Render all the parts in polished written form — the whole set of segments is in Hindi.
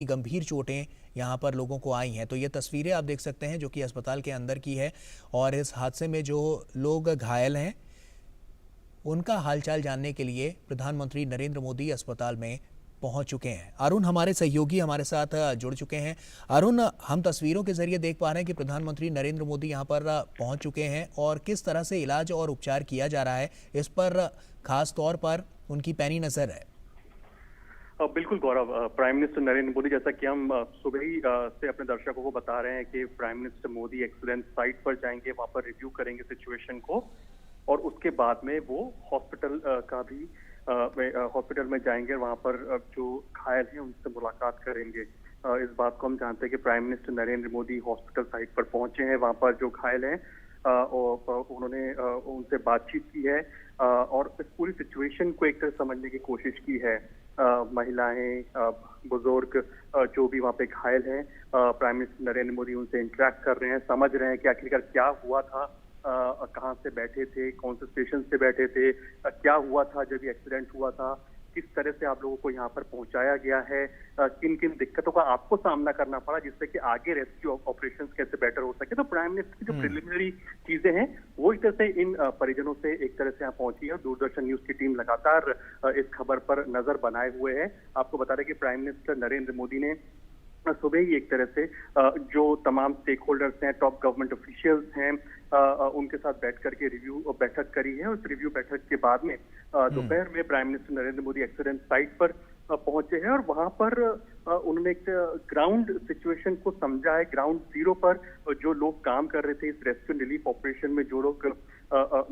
गंभीर चोटें यहाँ पर लोगों को आई हैं। तो ये तस्वीरें आप देख सकते हैं जो कि अस्पताल के अंदर की है और इस हादसे में जो लोग घायल हैं उनका हालचाल जानने के लिए प्रधानमंत्री नरेंद्र मोदी अस्पताल में पहुंच चुके हैं। अरुण हमारे सहयोगी हमारे साथ जुड़ चुके हैं। अरुण, हम तस्वीरों के जरिए देख पा रहे हैं कि प्रधानमंत्री नरेंद्र मोदी यहाँ पर पहुंच चुके हैं और किस तरह से इलाज और उपचार किया जा रहा है इस पर खास तौर पर उनकी पैनी नजर है। बिल्कुल गौरव, प्राइम मिनिस्टर नरेंद्र मोदी, जैसा कि हम सुबह ही से अपने दर्शकों को बता रहे हैं कि prime minister Modi accident site पर जाएंगे, वहां पर रिव्यू करेंगे सिचुएशन को और उसके बाद में वो हॉस्पिटल का भी हॉस्पिटल में जाएंगे। वहां पर जो घायल हैं उनसे मुलाकात करेंगे। इस बात को हम जानते हैं कि prime minister Narendra Modi hospital site पर पहुंचे हैं। वहां पर जो घायल हैं और उन्होंने उनसे बातचीत की है और इस पूरी सिचुएशन को एक तरह समझने की कोशिश की है। महिलाएं, बुजुर्ग जो भी वहाँ पे घायल हैं, प्राइम मिनिस्टर नरेंद्र मोदी उनसे इंटरेक्ट कर रहे हैं, समझ रहे हैं कि आखिरकार क्या हुआ था, कहाँ से बैठे थे, कौन से स्टेशन से बैठे थे, क्या हुआ था जब ये एक्सीडेंट हुआ था, किस तरह से आप लोगों को यहाँ पर पहुंचाया गया है, किन किन दिक्कतों का आपको सामना करना पड़ा जिससे कि आगे रेस्क्यू ऑपरेशंस कैसे बेटर हो सके। तो प्राइम मिनिस्टर की जो प्रिलिमिनरी चीजें हैं वो एक तरह से इन परिजनों से एक तरह से यहाँ पहुंची है। दूरदर्शन न्यूज की टीम लगातार इस खबर पर नजर बनाए हुए है। आपको बता दें कि प्राइम मिनिस्टर नरेंद्र मोदी ने सुबह ही एक तरह से जो तमाम स्टेक होल्डर्स हैं, टॉप गवर्नमेंट ऑफिशियल्स हैं, उनके साथ बैठ करके रिव्यू बैठक करी है। उस रिव्यू बैठक के बाद में दोपहर में prime minister Narendra Modi accident site पर पहुंचे हैं और वहां पर उन्होंने एक ग्राउंड सिचुएशन को समझा है। ग्राउंड जीरो पर जो लोग काम कर रहे थे इस रेस्क्यू रिलीफ ऑपरेशन में, जो लोग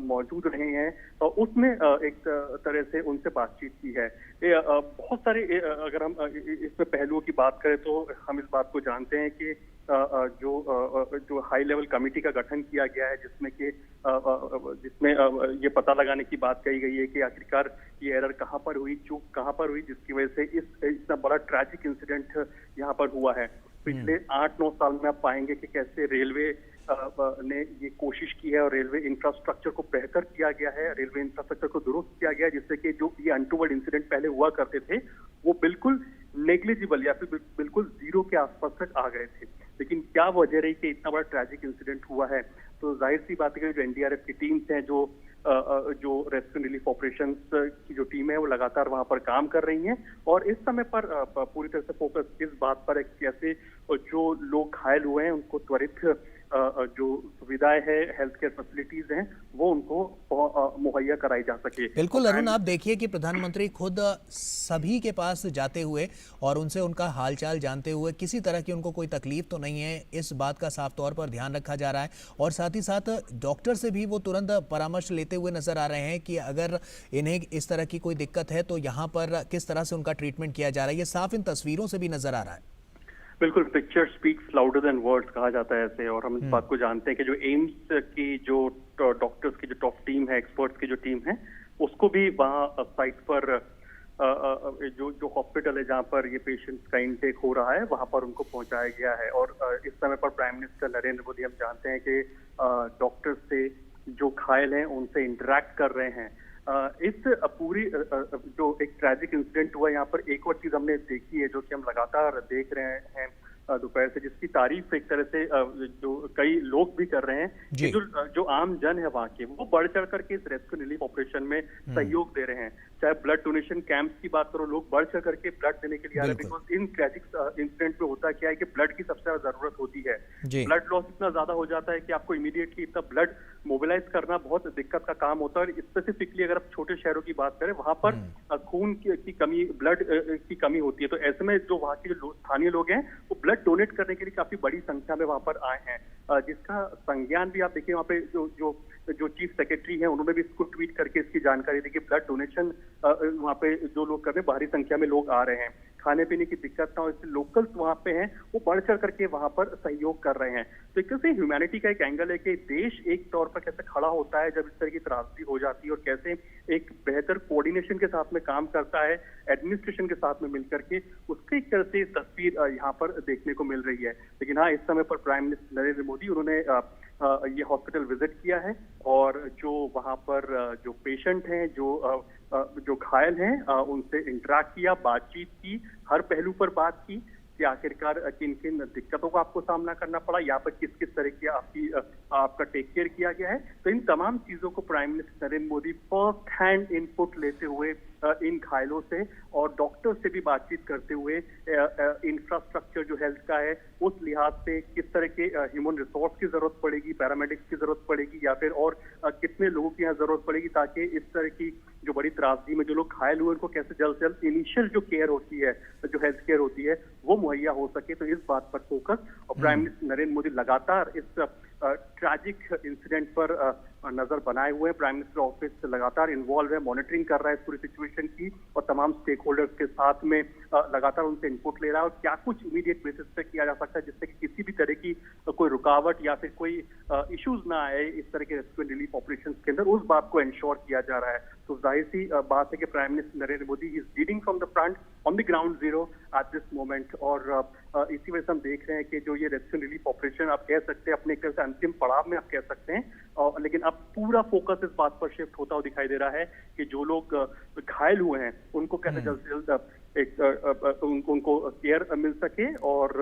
मौजूद रहे हैं, उसमें एक तरह से उनसे बातचीत की है। बहुत सारे अगर हम इसमें पहलुओं की बात करें तो हम इस बात को जानते हैं कि जो हाई लेवल कमेटी का गठन किया गया है जिसमें ये पता लगाने की बात कही गई है कि आखिरकार ये एरर कहां पर हुई, चूक कहां पर हुई, जिसकी वजह से इतना बड़ा ट्रैजिक इंसिडेंट यहां पर हुआ है। पिछले 8-9 साल में आप पाएंगे कि कैसे रेलवे ने ये कोशिश की है और रेलवे इंफ्रास्ट्रक्चर को बेहतर किया गया है, रेलवे इंफ्रास्ट्रक्चर को दुरुस्त किया गया जिससे कि जो ये अनटूवर्ड इंसिडेंट पहले हुआ करते थे वो बिल्कुल नेग्लिजिबल या फिर बिल्कुल जीरो के आसपास तक आ गए थे। लेकिन क्या वजह रही कि इतना बड़ा ट्रैजिक इंसिडेंट हुआ है? तो जाहिर सी बात है कि जो एनडीआरएफ की टीम्स हैं, जो रेस्क्यू रिलीफ ऑपरेशंस की जो टीम है वो लगातार वहां पर काम कर रही हैं और इस समय पर पूरी तरह से फोकस इस बात पर है कि कैसे जो लोग घायल हुए हैं उनको त्वरित जो सुविधाएं हैं, हेल्थ केयर फैसिलिटीज हैं, वो उनको मुहैया कराई जा सके। बिल्कुल अरुण, आप देखिए कि प्रधानमंत्री खुद सभी के पास जाते हुए और उनसे उनका हालचाल जानते हुए किसी तरह की उनको कोई तकलीफ तो नहीं है, इस बात का साफ तौर पर ध्यान रखा जा रहा है और साथ ही साथ डॉक्टर से भी वो तुरंत परामर्श लेते हुए नजर आ रहे हैं कि अगर इन्हें इस तरह की कोई दिक्कत है तो यहाँ पर किस तरह से उनका ट्रीटमेंट किया जा रहा है। ये साफ इन तस्वीरों से भी नजर आ रहा है। बिल्कुल, picture speaks louder than words कहा जाता है ऐसे। और हम इस बात को जानते हैं कि जो एम्स की जो डॉक्टर्स की जो टॉप टीम है, एक्सपर्ट्स की जो टीम है, उसको भी वहाँ साइट पर जो हॉस्पिटल है जहाँ पर ये पेशेंट्स का इनटेक हो रहा है वहाँ पर उनको पहुंचाया गया है। और इस समय पर प्राइम मिनिस्टर नरेंद्र मोदी, हम जानते हैं कि डॉक्टर्स से जो घायल हैं उनसे इंटरेक्ट कर रहे हैं। इस पूरी जो एक ट्रैजिक इंसिडेंट हुआ, यहाँ पर एक और चीज हमने देखी है जो कि हम लगातार देख रहे हैं दोपहर से, जिसकी तारीफ एक तरह से जो कई लोग भी कर रहे हैं कि जो आम जन है वहाँ के, वो बढ़ चढ़ करके इस रेस्क्यू रिलीफ ऑपरेशन में सहयोग दे रहे हैं। चाहे ब्लड डोनेशन कैंप्स की बात करो, लोग बढ़ चढ़ करके ब्लड देने के लिए आ रहे हैं। बिकॉज इन ट्रैजिक इंसिडेंट में होता क्या है कि ब्लड की सबसे ज्यादा जरूरत होती है। ब्लड लॉस इतना ज्यादा हो जाता है कि आपको इमीडिएटली इतना ब्लड मोबिलाइज करना बहुत दिक्कत का काम होता है। और स्पेसिफिकली अगर आप छोटे शहरों की बात करें, वहां पर खून की कमी, ब्लड की कमी होती है। तो ऐसे में जो वहाँ के जो स्थानीय लोग हैं वो ब्लड डोनेट करने के लिए काफी बड़ी संख्या में वहां पर आए हैं, जिसका संज्ञान भी आप देखिए वहाँ पे जो चीफ सेक्रेटरी हैं उन्होंने भी इसको ट्वीट करके इसकी जानकारी दी कि ब्लड डोनेशन वहाँ पे जो लोग कर रहे हैं, भारी संख्या में लोग आ रहे हैं, खाने पीने की दिक्कत ना हो, इसलिए लोकल्स वहाँ पे हैं वो बढ़ चढ़ करके वहाँ पर सहयोग कर रहे हैं। तो एक तरह से ह्यूमैनिटी का एक एंगल है कि देश एक तौर पर कैसे खड़ा होता है जब इस तरह की त्रासदी हो जाती है और कैसे एक बेहतर कोऑर्डिनेशन के साथ में काम करता है एडमिनिस्ट्रेशन के साथ में मिलकर के, उसकी एक तरह से तस्वीर यहाँ पर देखने को मिल रही है। लेकिन हाँ, इस समय पर प्राइम मिनिस्टर नरेंद्र मोदी उन्होंने ये हॉस्पिटल विजिट किया है और जो वहाँ पर जो पेशेंट हैं, जो घायल हैं, उनसे इंटरेक्ट किया, बातचीत की, हर पहलू पर बात की कि आखिरकार किन किन दिक्कतों का आपको सामना करना पड़ा, यहाँ पर किस किस तरह की आपका टेक केयर किया गया है। तो इन तमाम चीजों को prime minister Narendra Modi first hand input लेते हुए इन घायलों से और डॉक्टर से भी बातचीत करते हुए इंफ्रास्ट्रक्चर जो हेल्थ का है उस लिहाज से किस तरह के ह्यूमन रिसोर्स की जरूरत पड़ेगी, पैरामेडिक्स की जरूरत पड़ेगी या फिर और कितने लोगों की यहाँ जरूरत पड़ेगी, ताकि इस तरह की जो बड़ी त्रासदी में जो लोग घायल हुए उनको कैसे जल्द से जल्द इनिशियल जो केयर होती है, जो हेल्थ केयर होती है, वो मुहैया हो सके। तो इस बात पर फोकस और प्राइम मिनिस्टर नरेंद्र मोदी लगातार इस ट्रैजिक इंसिडेंट पर नजर बनाए हुए हैं। प्राइम मिनिस्टर ऑफिस लगातार इन्वॉल्व है, मॉनिटरिंग कर रहा है इस पूरी सिचुएशन की और तमाम स्टेक होल्डर्स के साथ में लगातार उनसे इनपुट ले रहा है और क्या कुछ इमीडिएट बेसिस पे किया जा सकता है जिससे कि किसी भी तरह की कोई रुकावट या फिर कोई इश्यूज ना आए इस तरह के रेस्क्यू एंड रिलीफ ऑपरेशंस के अंदर, उस बात को इंश्योर किया जा रहा है। तो जाहिर सी बात है कि prime minister Narendra Modi is leading from the front on the ground zero at this moment और इसी वजह से हम देख रहे हैं कि जो ये रेस्क्यू एंड रिलीफ ऑपरेशन आप कह सकते हैं अपने एक तरह से अंतिम पड़ाव में आप कह सकते हैं, लेकिन अब पूरा फोकस इस बात पर शिफ्ट होता हुआ दिखाई दे रहा है कि जो लोग घायल हुए हैं उनको कैसे जल्द से जल्द उनको केयर मिल सके और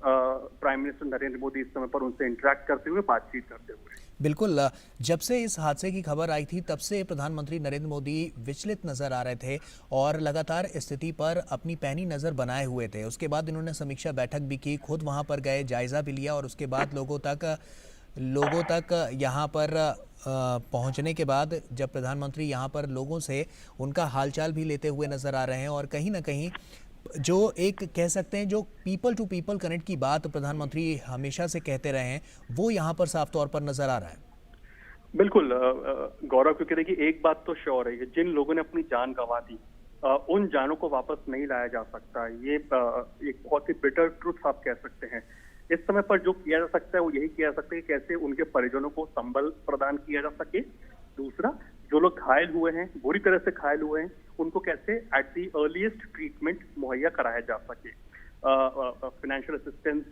प्राइम मिनिस्टर नरेंद्र मोदी इस समय पर उनसे इंटरेक्ट करते हुए बातचीत करते हुए। बिल्कुल, जब से इस हादसे की खबर आई थी तब से प्रधानमंत्री नरेंद्र मोदी विचलित नजर आ रहे थे और लगातार स्थिति पर अपनी पैनी नजर बनाए हुए थे। उसके बाद इन्होंने समीक्षा बैठक भी की, खुद वहां पर गए, जायजा भी लिया और उसके बाद लोगों तक यहाँ पर पहुंचने के बाद जब प्रधानमंत्री यहाँ पर लोगों से उनका हालचाल भी लेते हुए नजर आ रहे हैं और कहीं ना कहीं जो एक कह सकते हैं जो पीपल टू पीपल कनेक्ट की बात प्रधानमंत्री हमेशा से कहते रहे हैं वो यहाँ पर साफ तौर पर नजर आ रहा है। बिल्कुल गौरव, क्योंकि देखिए एक बात तो श्योर है कि जिन लोगों ने अपनी जान गंवा दी उन जानों को वापस नहीं लाया जा सकता। ये एक बहुत ही बिटर ट्रुथ आप कह सकते हैं। इस समय पर जो किया जा सकता है वो यही किया जा सकता है कि कैसे उनके परिजनों को संबल प्रदान किया जा सके। दूसरा, जो लोग घायल हुए हैं, बुरी तरह से घायल हुए हैं, उनको कैसे एट दी अर्लीस्ट ट्रीटमेंट मुहैया कराया जा सके। फाइनेंशियल असिस्टेंस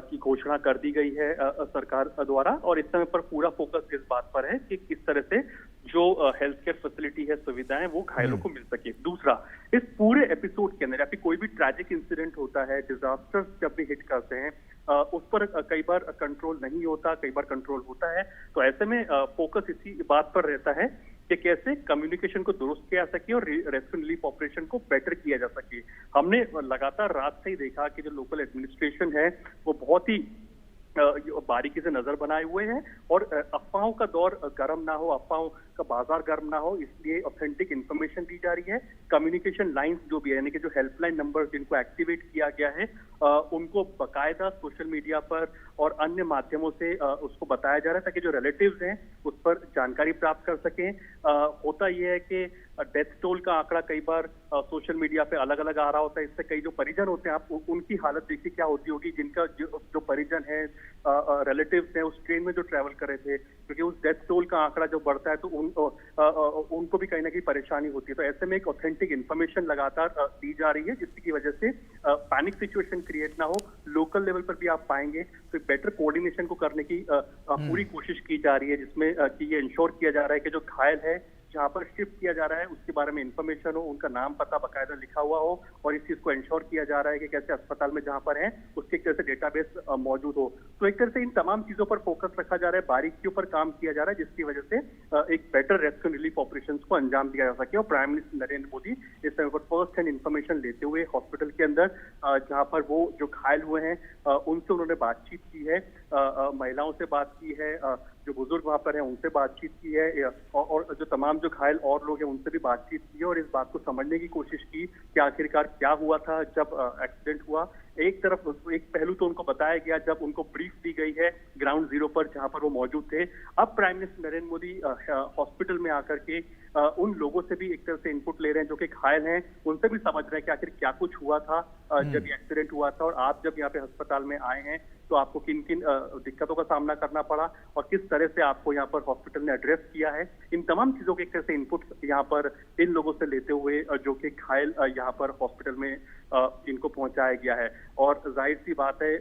की घोषणा कर दी गई है सरकार द्वारा और इस समय पर पूरा फोकस इस बात पर है कि किस तरह से जो हेल्थ केयर फैसिलिटी है, सुविधाएं वो घायलों को मिल सके। दूसरा, इस पूरे एपिसोड के अंदर या फिर कोई भी ट्रैजिक इंसिडेंट होता है, डिजास्टर्स जब भी हिट करते हैं उस पर कई बार कंट्रोल नहीं होता, कई बार कंट्रोल होता है। तो ऐसे में फोकस इसी बात पर रहता है कि कैसे कम्युनिकेशन को दुरुस्त किया जा सके और रेस्क्यू रिलीफ ऑपरेशन को बेटर किया जा सके। हमने लगातार रात से ही देखा कि जो लोकल एडमिनिस्ट्रेशन है वो बहुत ही बारीकी से नजर बनाए हुए हैं और अफवाहों का दौर गर्म ना हो, अफवाहों का बाजार गर्म ना हो, इसलिए ऑथेंटिक इंफॉर्मेशन दी जा रही है। कम्युनिकेशन लाइंस जो भी है, यानी कि जो हेल्पलाइन नंबर जिनको एक्टिवेट किया गया है उनको बकायदा सोशल मीडिया पर और अन्य माध्यमों से उसको बताया जा रहा है ताकि जो रिलेटिव्स हैं उस पर जानकारी प्राप्त कर सकें। होता यह है कि डेथ टोल का आंकड़ा कई बार सोशल मीडिया पे अलग अलग आ रहा होता है, इससे कई जो परिजन होते हैं आप उनकी हालत देखिए क्या होती होगी, जिनका जो परिजन है, रिलेटिव्स हैं उस ट्रेन में जो ट्रैवल कर रहे थे, क्योंकि उस डेथ टोल का आंकड़ा जो बढ़ता है तो उनको भी कहीं ना कहीं परेशानी होती है। तो ऐसे में एक ऑथेंटिक इन्फॉर्मेशन लगातार दी जा रही है जिसकी वजह से पैनिक सिचुएशन क्रिएट ना हो। लोकल लेवल पर भी आप पाएंगे तो बेटर कोऑर्डिनेशन को करने की पूरी कोशिश की जा रही है, जिसमें कि ये इंश्योर किया जा रहा है कि जो घायल है जहां पर शिफ्ट किया जा रहा है उसके बारे में इंफॉर्मेशन हो, उनका नाम पता बकायदा लिखा हुआ हो और इस चीज को इंश्योर किया जा रहा है कि कैसे अस्पताल में जहां पर है उसके एक तरह से डेटाबेस मौजूद हो। तो एक तरह से इन तमाम चीजों पर फोकस रखा जा रहा है, बारीकियों पर काम किया जा रहा है, जिसकी वजह से एक बेटर रेस्क्यू रिलीफ ऑपरेशंस को अंजाम दिया जा सके। और प्राइम मिनिस्टर नरेंद्र मोदी इस समय पर फर्स्ट हैंड इंफॉर्मेशन लेते हुए हॉस्पिटल के अंदर जहां पर वो जो घायल हुए हैं उनसे उन्होंने बातचीत की है, महिलाओं से बात की है, जो बुजुर्ग वहां पर हैं उनसे बातचीत की है और जो तमाम जो घायल और लोग हैं उनसे भी बातचीत की है और इस बात को समझने की कोशिश की कि आखिरकार क्या हुआ था जब एक्सीडेंट हुआ। एक तरफ एक पहलू तो उनको बताया गया जब उनको ब्रीफ दी गई है ग्राउंड जीरो पर जहां पर वो मौजूद थे। अब prime minister Narendra Modi hospital में आकर के उन लोगों से भी एक तरह से इनपुट ले रहे हैं जो कि घायल हैं, उनसे भी समझ रहे हैं कि आखिर क्या कुछ हुआ था जब ये एक्सीडेंट हुआ था और आप जब यहाँ पे अस्पताल में आए हैं तो आपको किन किन दिक्कतों का सामना करना पड़ा और किस तरह से आपको यहाँ पर हॉस्पिटल ने एड्रेस किया है। इन तमाम चीजों के एक तरह से इनपुट यहाँ पर इन लोगों से लेते हुए जो कि घायल यहाँ पर हॉस्पिटल में इनको पहुंचाया गया है। और जाहिर सी बात है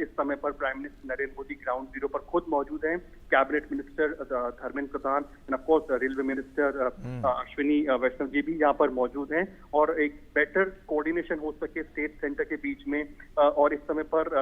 इस समय पर prime minister Narendra Modi ground zero पर खुद मौजूद हैं। Cabinet minister Dharmendra Pradhan and of course railway minister Ashwini Vaishnaw ji भी यहाँ पर मौजूद हैं और एक बेटर कोऑर्डिनेशन हो सके स्टेट सेंटर के बीच में और इस समय पर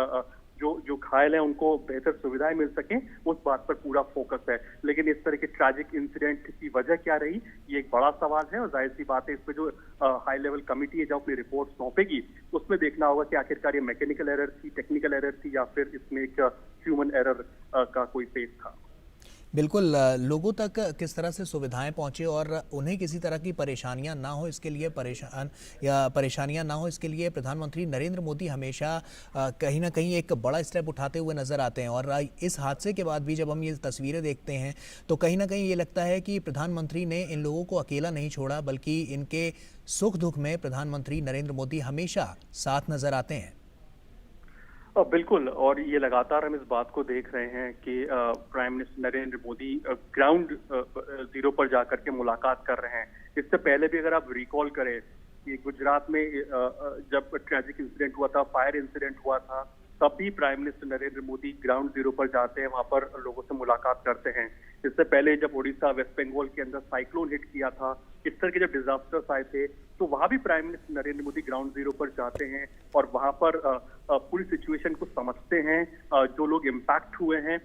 जो घायल हैं उनको बेहतर सुविधाएं मिल सकें, उस बात पर पूरा फोकस है। लेकिन इस तरह के ट्रैजिक इंसिडेंट की वजह क्या रही, ये एक बड़ा सवाल है और जाहिर सी बात है इस पे जो हाई लेवल कमिटी है जो अपनी रिपोर्ट सौंपेगी उसमें देखना होगा कि आखिरकार ये मैकेनिकल एरर थी, टेक्निकल एरर थी या फिर इसमें एक ह्यूमन एरर का कोई फेस था। बिल्कुल, लोगों तक किस तरह से सुविधाएं पहुंचे और उन्हें किसी तरह की परेशानियां ना हो इसके लिए परेशानियां ना हो इसके लिए प्रधानमंत्री नरेंद्र मोदी हमेशा कहीं ना कहीं एक बड़ा स्टेप उठाते हुए नजर आते हैं। और इस हादसे के बाद भी जब हम ये तस्वीरें देखते हैं तो कहीं ना कहीं ये लगता है कि प्रधानमंत्री ने इन लोगों को अकेला नहीं छोड़ा, बल्कि इनके सुख दुख में प्रधानमंत्री नरेंद्र मोदी हमेशा साथ नजर आते हैं। बिल्कुल, और ये लगातार हम इस बात को देख रहे हैं कि prime minister Narendra Modi ground zero पर जाकर के मुलाकात कर रहे हैं। इससे पहले भी अगर आप रिकॉल करें कि गुजरात में जब ट्रैजिक इंसिडेंट हुआ था, फायर इंसिडेंट हुआ था, तब भी prime minister Narendra Modi ground zero पर जाते हैं, वहां पर लोगों से मुलाकात करते हैं। इससे पहले जब ओडिशा, वेस्ट बंगाल के अंदर साइक्लोन हिट किया था, इस तरह के जब डिजास्टर्स आए थे, तो वहां भी prime minister Narendra Modi ground zero पर जाते हैं और वहां पर पूरी सिचुएशन को समझते हैं। जो लोग इम्पैक्ट हुए हैं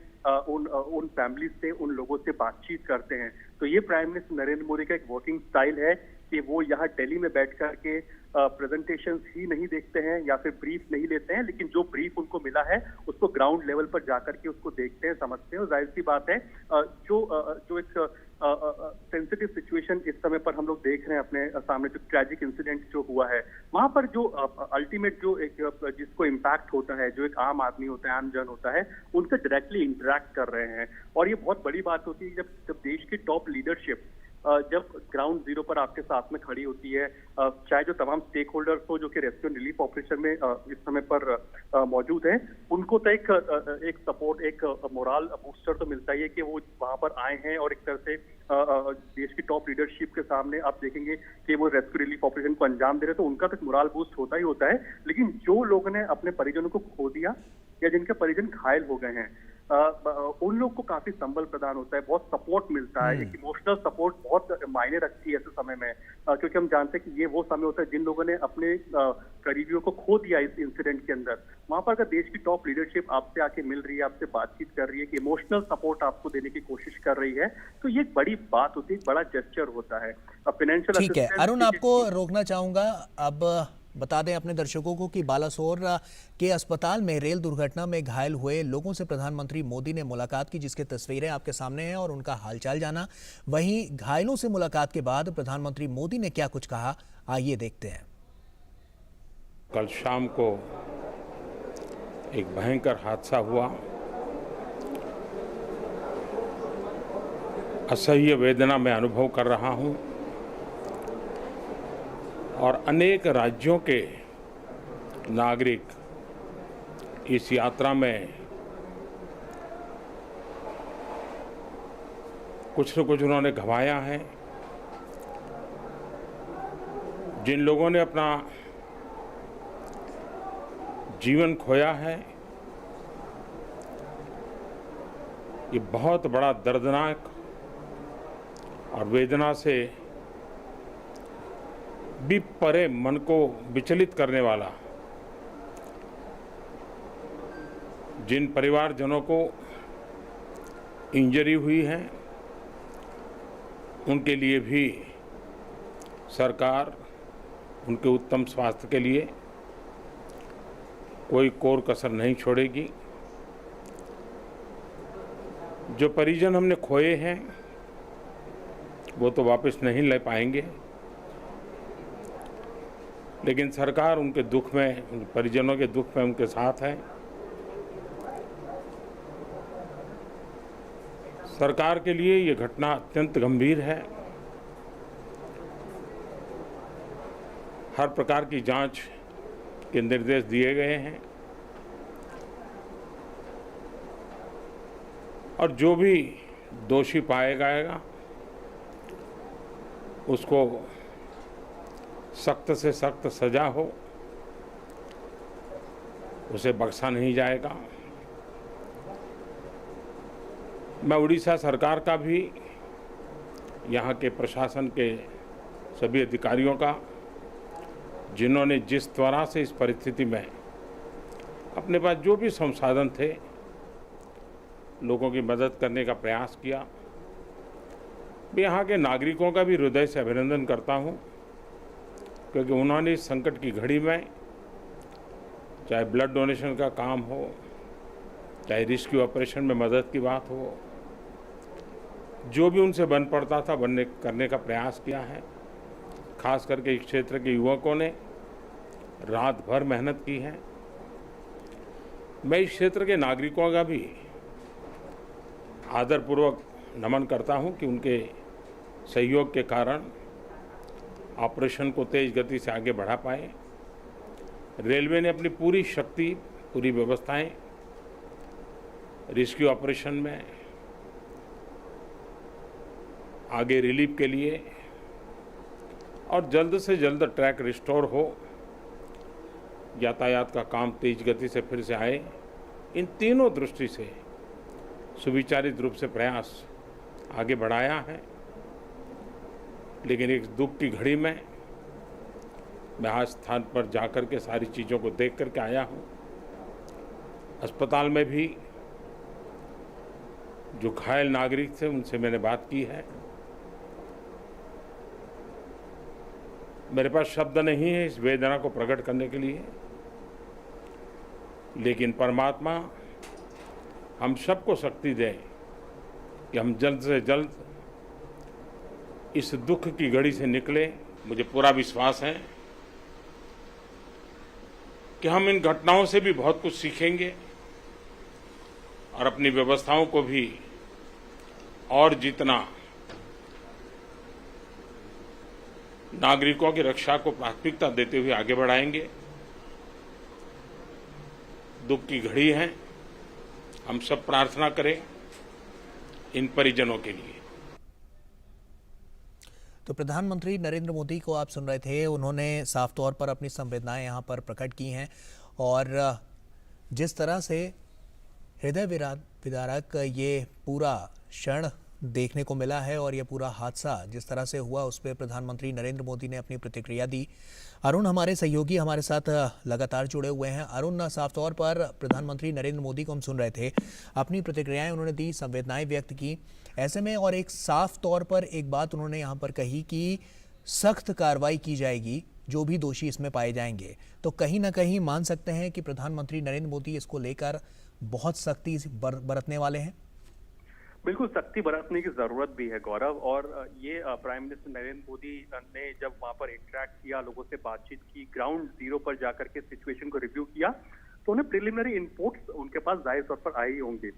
उन फैमिलीज से, उन लोगों से बातचीत करते हैं। तो ये प्राइम मिनिस्टर नरेंद्र मोदी का एक वर्किंग स्टाइल है कि वो यहाँ दिल्ली में बैठ करके प्रेजेंटेशंस ही नहीं देखते हैं या फिर ब्रीफ नहीं लेते हैं, लेकिन जो ब्रीफ उनको मिला है उसको ग्राउंड लेवल पर जाकर के उसको देखते हैं, समझते हैं। और जाहिर सी बात है जो एक सेंसिटिव सिचुएशन इस समय पर हम लोग देख रहे हैं अपने सामने, जो ट्रैजिक इंसिडेंट जो हुआ है, वहां पर जो अल्टीमेट जो एक जिसको इम्पैक्ट होता है, जो एक आम आदमी होता है, आम जन होता है, उनसे डायरेक्टली इंटरेक्ट कर रहे हैं। और ये बहुत बड़ी बात होती है जब देश की टॉप लीडरशिप जब ग्राउंड जीरो पर आपके साथ में खड़ी होती है, चाहे जो तमाम स्टेक होल्डर्स हो जो कि रेस्क्यू एंड रिलीफ ऑपरेशन में इस समय पर मौजूद हैं, उनको तो एक सपोर्ट, एक मोरल बूस्टर तो मिलता ही है कि वो वहां पर आए हैं और एक तरह से देश की टॉप लीडरशिप के सामने आप देखेंगे कि वो रेस्क्यू रिलीफ ऑपरेशन को अंजाम दे रहे, तो उनका तो मोरल बूस्ट होता ही होता है। लेकिन जो लोगों ने अपने परिजनों को खो दिया या जिनके परिजन घायल हो गए हैं, उन लोग को काफी संबल प्रदान होता है, बहुत सपोर्ट मिलता है। एक इमोशनल सपोर्ट बहुत मायने रखती है ऐसे समय में, क्योंकि हम जानते हैं कि ये वो समय होता है जिन लोगों ने अपने करीबियों को खो दिया इस इंसिडेंट के अंदर। वहां पर अगर देश की टॉप लीडरशिप आपसे आके मिल रही है, आपसे बातचीत कर रही है, कि इमोशनल सपोर्ट आपको देने की कोशिश कर रही है, तो ये एक बड़ी बात होती है, एक बड़ा जेस्चर होता है। फाइनेंशियल ठीक है अरुण, आपको रोकना चाहूंगा। अब बता दें अपने दर्शकों को कि बालासोर के अस्पताल में रेल दुर्घटना में घायल हुए लोगों से प्रधानमंत्री मोदी ने मुलाकात की, जिसकी तस्वीरें आपके सामने हैं, और उनका हालचाल जाना। वहीं घायलों से मुलाकात के बाद प्रधानमंत्री मोदी ने क्या कुछ कहा, आइए देखते हैं। कल शाम को एक भयंकर हादसा हुआ। असह्य वेदना मैं अनुभव कर रहा हूं और अनेक राज्यों के नागरिक इस यात्रा में कुछ न कुछ उन्होंने गंवाया है। जिन लोगों ने अपना जीवन खोया है, ये बहुत बड़ा दर्दनाक और वेदना से भी परे मन को विचलित करने वाला। जिन परिवारजनों को इंजरी हुई है उनके लिए भी सरकार उनके उत्तम स्वास्थ्य के लिए कोई कोर कसर नहीं छोड़ेगी। जो परिजन हमने खोए हैं वो तो वापस नहीं ले पाएंगे, लेकिन सरकार उनके दुख में, उनके परिजनों के दुख में उनके साथ है। सरकार के लिए ये घटना अत्यंत गंभीर है। हर प्रकार की जांच के निर्देश दिए गए हैं और जो भी दोषी पाया जाएगा उसको सख्त से सख्त सजा हो, उसे बख्शा नहीं जाएगा। मैं उड़ीसा सरकार का भी, यहाँ के प्रशासन के सभी अधिकारियों का जिन्होंने जिस तरह से इस परिस्थिति में अपने पास जो भी संसाधन थे लोगों की मदद करने का प्रयास किया। मैं यहाँ के नागरिकों का भी हृदय से अभिनंदन करता हूँ, क्योंकि उन्होंने इस संकट की घड़ी में चाहे ब्लड डोनेशन का काम हो, चाहे रेस्क्यू ऑपरेशन में मदद की बात हो, जो भी उनसे बन पड़ता था करने का प्रयास किया है। खास करके इस क्षेत्र के युवकों ने रात भर मेहनत की है। मैं इस क्षेत्र के नागरिकों का भी आदरपूर्वक नमन करता हूं कि उनके सहयोग के कारण ऑपरेशन को तेज गति से आगे बढ़ा पाए। रेलवे ने अपनी पूरी शक्ति, पूरी व्यवस्थाएं रेस्क्यू ऑपरेशन में आगे रिलीफ के लिए और जल्द से जल्द ट्रैक रिस्टोर हो, यातायात का काम तेज गति से फिर से आए, इन तीनों दृष्टि से सुविचारित रूप से प्रयास आगे बढ़ाया है। लेकिन एक दुख की घड़ी में मैं आज स्थान पर जाकर के सारी चीज़ों को देख करके आया हूँ। अस्पताल में भी जो घायल नागरिक थे उनसे मैंने बात की है। मेरे पास शब्द नहीं है इस वेदना को प्रकट करने के लिए, लेकिन परमात्मा हम सबको शक्ति दे कि हम जल्द से जल्द इस दुख की घड़ी से निकले। मुझे पूरा विश्वास है कि हम इन घटनाओं से भी बहुत कुछ सीखेंगे और अपनी व्यवस्थाओं को भी और जितना नागरिकों की रक्षा को प्राथमिकता देते हुए आगे बढ़ाएंगे। दुख की घड़ी है, हम सब प्रार्थना करें इन परिजनों के लिए। तो प्रधानमंत्री नरेंद्र मोदी को आप सुन रहे थे, उन्होंने साफ तौर पर अपनी संवेदनाएं यहाँ पर प्रकट की हैं और जिस तरह से हृदय विदारक ये पूरा क्षण देखने को मिला है और ये पूरा हादसा जिस तरह से हुआ उस पर प्रधानमंत्री नरेंद्र मोदी ने अपनी प्रतिक्रिया दी। अरुण हमारे सहयोगी हमारे साथ लगातार जुड़े हुए हैं। अरुण, साफ तौर पर प्रधानमंत्री नरेंद्र मोदी को हम सुन रहे थे, अपनी प्रतिक्रियाएं उन्होंने दी, संवेदनाएं व्यक्त की। ऐसे में और एक साफ तौर पर एक बात उन्होंने यहाँ पर कही कि सख्त कार्रवाई की जाएगी जो भी दोषी इसमें पाए जाएंगे। तो कहीं ना कहीं मान सकते हैं कि प्रधानमंत्री नरेंद्र मोदी इसको लेकर बहुत सख्ती बरतने वाले हैं। बिल्कुल सख्ती बरतने की जरूरत भी है गौरव। और ये प्राइम मिनिस्टर नरेंद्र मोदी ने जब वहां पर इंटरेक्ट किया, लोगों से बातचीत की, ग्राउंड जीरो पर जाकर के सिचुएशन को रिव्यू किया, तो उन्हें प्रिलिमिनरी इनपुट्स उनके पास जाहिर तौर पर आए होंगे।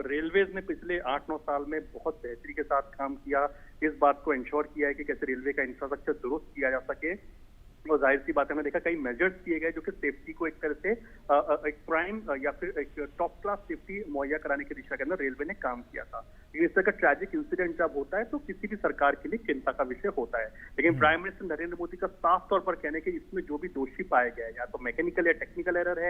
रेलवेज ने पिछले 8-9 साल में बहुत बेहतरी के साथ काम किया, इस बात को इंश्योर किया है कि कैसे रेलवे का इंफ्रास्ट्रक्चर दुरुस्त किया जा सके। और जाहिर सी बात है, हमने देखा कई मेजर्स किए गए जो कि सेफ्टी को एक तरह से एक प्राइम या फिर एक टॉप क्लास सेफ्टी मुहैया कराने की दिशा के अंदर रेलवे ने काम किया था। लेकिन इस तरह का ट्रैजिक इंसिडेंट जब होता है तो किसी भी सरकार के लिए चिंता का विषय होता है। लेकिन प्राइम मिनिस्टर नरेंद्र मोदी का साफ तौर पर कहने के इसमें जो भी दोषी पाए गए या तो मैकेनिकल या टेक्निकल एरर है